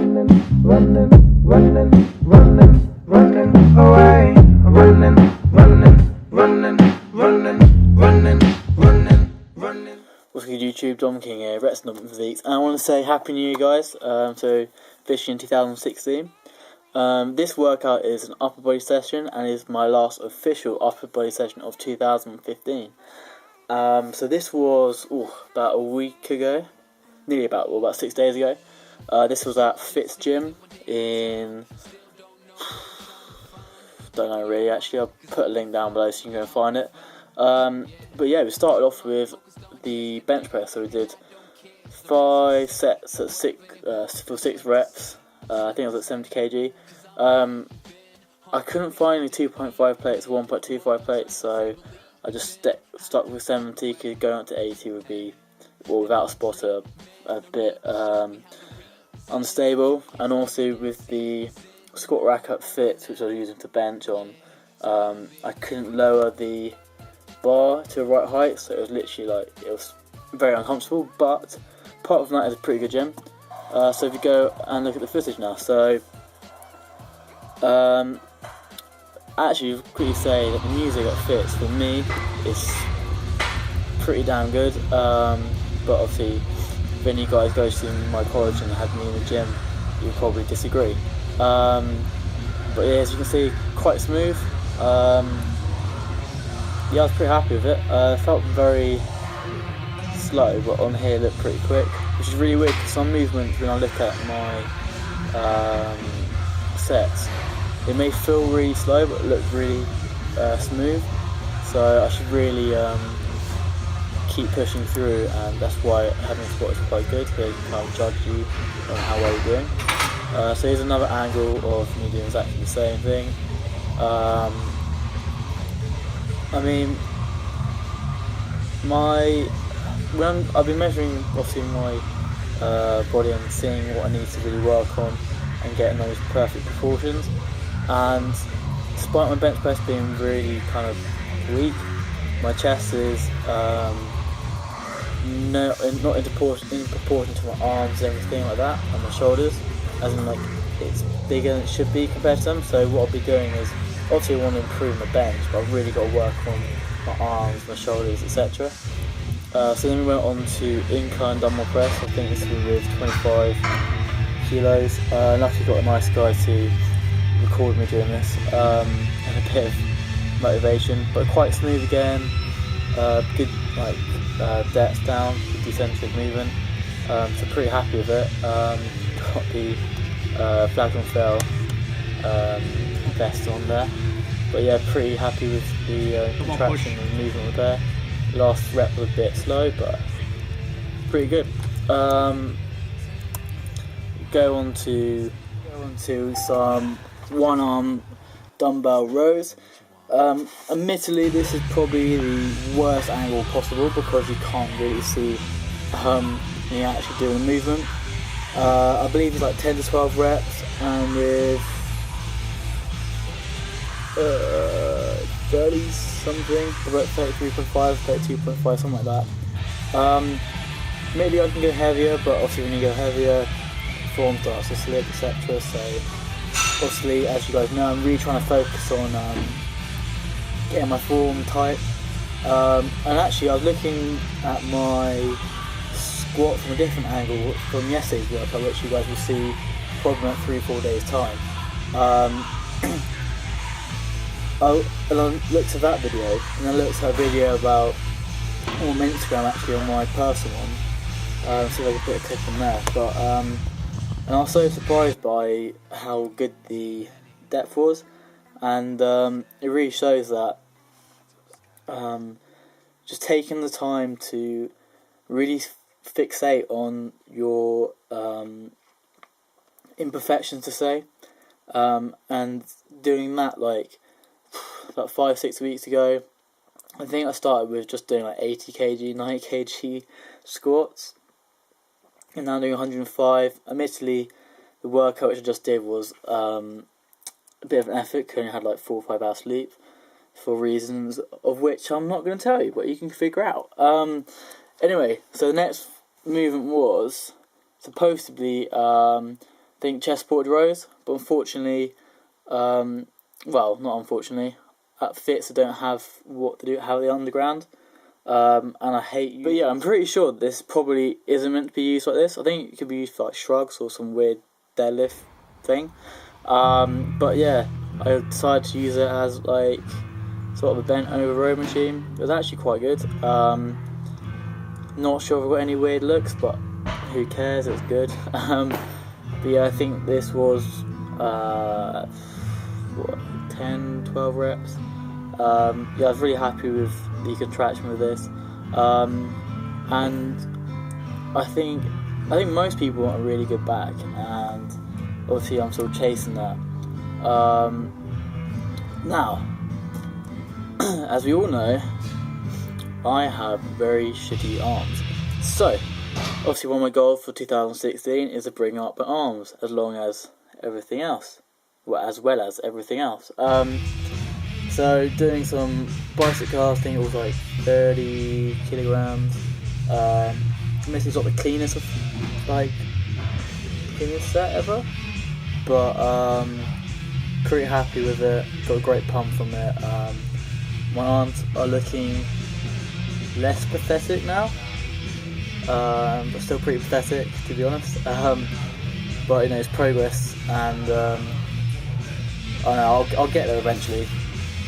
What's good YouTube, Dom King here, Rex Number Physiques, and I want to say Happy New Year guys, so fishing in 2016. This workout is an upper body session and is my last official upper body session of 2015. So this was about a week ago, nearly about 6 days ago. This was at Fitz Gym in, don't know really actually, I'll put a link down below so you can go and find it. But yeah, we started off with the bench press, so we did 5 sets at for 6 reps. I think it was at 70 kg. I couldn't find any 2.5 plates, 1.25 plates, so I just stuck with 70. Could go up to 80 would be, or without a spotter, a bit unstable. And also with the squat rack up Fitz, which I was using to bench on, I couldn't lower the bar to the right height, so it was literally it was very uncomfortable. But apart from that, it's a pretty good gym. So if you go and look at the footage now, so actually you quickly say that the music at Fitz for me is pretty damn good. But obviously, if any of you guys go to my college and had me in the gym, you'll probably disagree. But yeah, as you can see, quite smooth. Yeah, I was pretty happy with it. Felt very slow, but on here it looked pretty quick, which is really weird because some movements, when I look at my sets, it may feel really slow but look really smooth. So I should really keep pushing through, and that's why having a spot is quite good, because they can kind of judge you on how well you're doing. So here's another angle of me doing exactly the same thing. I mean, when I've been measuring obviously my body and seeing what I need to really work on and getting those perfect proportions, and despite my bench press being really kind of weak, my chest is not in proportion to my arms and everything like that, and my shoulders, as in it's bigger than it should be compared to them. So what I'll be doing is, obviously I want to improve my bench, but I've really got to work on my arms, my shoulders, etc. So then we went on to incline dumbbell press. I think this was with 25 kilos. Luckily got a nice guy to record me doing this, and a bit of motivation, but quite smooth again. Good depth down, good decentric movement. So pretty happy with it. Got the flag on fail vest on there, but yeah, pretty happy with the contraction and movement there. Last rep was a bit slow, but pretty good. Go on to some one arm dumbbell rows. Admittedly, this is probably the worst angle possible because you can't really see me actually doing the movement. I believe it's like 10 to 12 reps, and with 30 something, about 33.5, 32.5, something like that. Maybe I can go heavier, but obviously when you go heavier, form starts to slip, etc. So obviously, as you guys know, I'm really trying to focus on getting my form tight. And actually I was looking at my squat from a different angle from yesterday's workout, which you guys will see probably in 3-4 days time. I looked at that video, and I looked at a video about on Instagram, actually on my personal one, see if I can put a clip on there. But and I was so surprised by how good the depth was, and it really shows that just taking the time to really fixate on your imperfections, to say, and doing that about 5-6 weeks ago. I think I started with just doing 80 kg, 90 kg squats, and now I'm doing 105. Admittedly, the workout which I just did was a bit of an effort, because I only had 4 or 5 hours sleep, for reasons of which I'm not going to tell you, but you can figure out. Anyway, so the next movement was supposed to be think chest supported rows, but unfortunately, well, not unfortunately, at Fits I don't have what to do, how the underground, and I hate you. But yeah, I'm pretty sure this probably isn't meant to be used like this. I think it could be used for like shrugs or some weird deadlift thing. But yeah, I decided to use it as like sort of a bent over row machine. It was actually quite good. Not sure if I've got any weird looks, but who cares, it was good. But yeah, I think this was 10, 12 reps. Yeah, I was really happy with the contraction with this. And I think most people want a really good back, and obviously I'm still chasing that. Now, as we all know, I have very shitty arms. So, obviously one of my goals for 2016 is to bring up my arms as long as everything else. Well, as well as everything else. So doing some bicep casting, it was like 30 kilograms. This is not the cleanest set ever, but pretty happy with it. Got a great pump from it. My arms are looking less pathetic now, but still pretty pathetic to be honest. But you know, it's progress, and I know I'll get there eventually.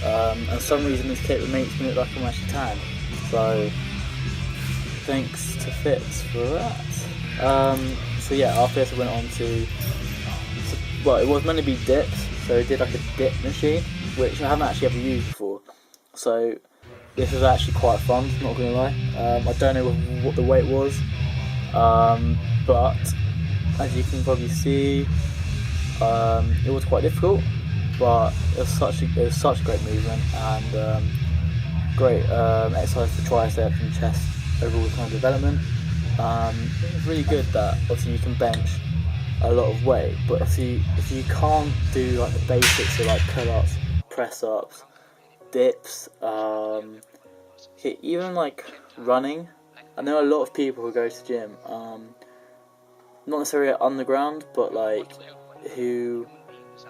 And for some reason this kit makes me look like I'm actually tan, so thanks to Fits for that. So yeah, after this I went on to, well, it was meant to be dips, so I did like a dip machine, which I haven't actually ever used before, so this was actually quite fun, not gonna lie. I don't know what the weight was, but as you can probably see, it was quite difficult, but it was such a great movement, and great exercise for triceps and chest overall kind of development. It's really good that obviously you can bench a lot of weight, but if you can't do like the basics of like pull-ups, press-ups, dips, even like running. I know a lot of people who go to gym, not necessarily underground, but like who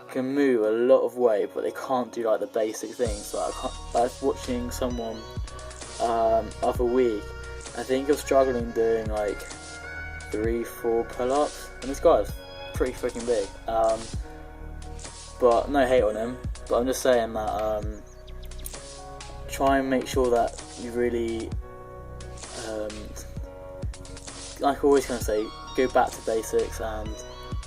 can move a lot of weight, but they can't do like the basic things. Like I was watching someone other week. I think he was struggling doing like 3-4 pull-ups, and this guy is pretty freaking big. But no hate on him. But I'm just saying that try and make sure that you really, like I always kind of say, go back to basics and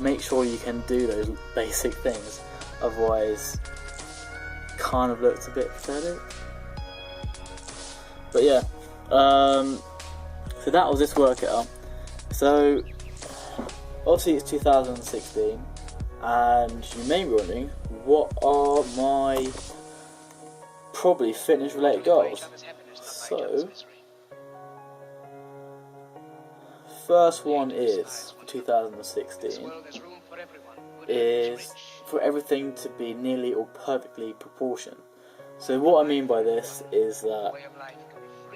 make sure you can do those basic things. Otherwise, kind of looks a bit pathetic. But yeah, so that was this workout. So obviously it's 2016, and you may be wondering, what are my probably fitness related goals? So first one is for 2016 is for everything to be nearly or perfectly proportioned. So what I mean by this is that,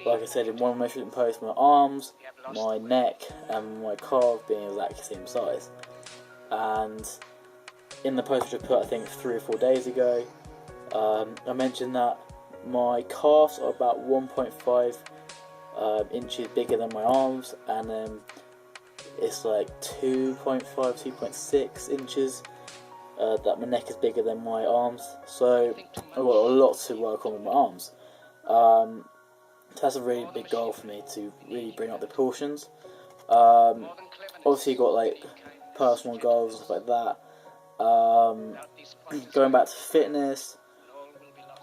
like I said in one of my most recent posts, my arms, my neck and my calves being exactly the same size. And in the post which I put I think 3 or 4 days ago, I mentioned that my calves are about 1.5 inches bigger than my arms, and then it's like 2.5, 2.6 inches that my neck is bigger than my arms. So I've got a lot to work on with my arms. So that's a really big goal for me, to really bring up the proportions. Obviously got like personal goals and stuff like that. Going back to fitness,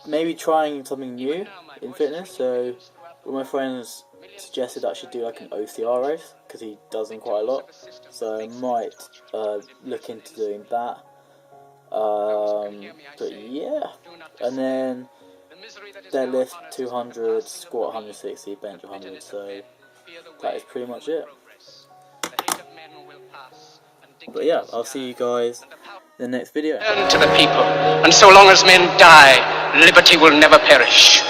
maybe trying something new in fitness. So one of my friends suggested I should do like an OCR race, because he does them quite a lot, so I might look into doing that. But yeah, and then deadlift 200, squat 160, bench 100, so that is pretty much it. But yeah, I'll see you guys in the next video. Turn to the people, and so long as men die, liberty will never perish.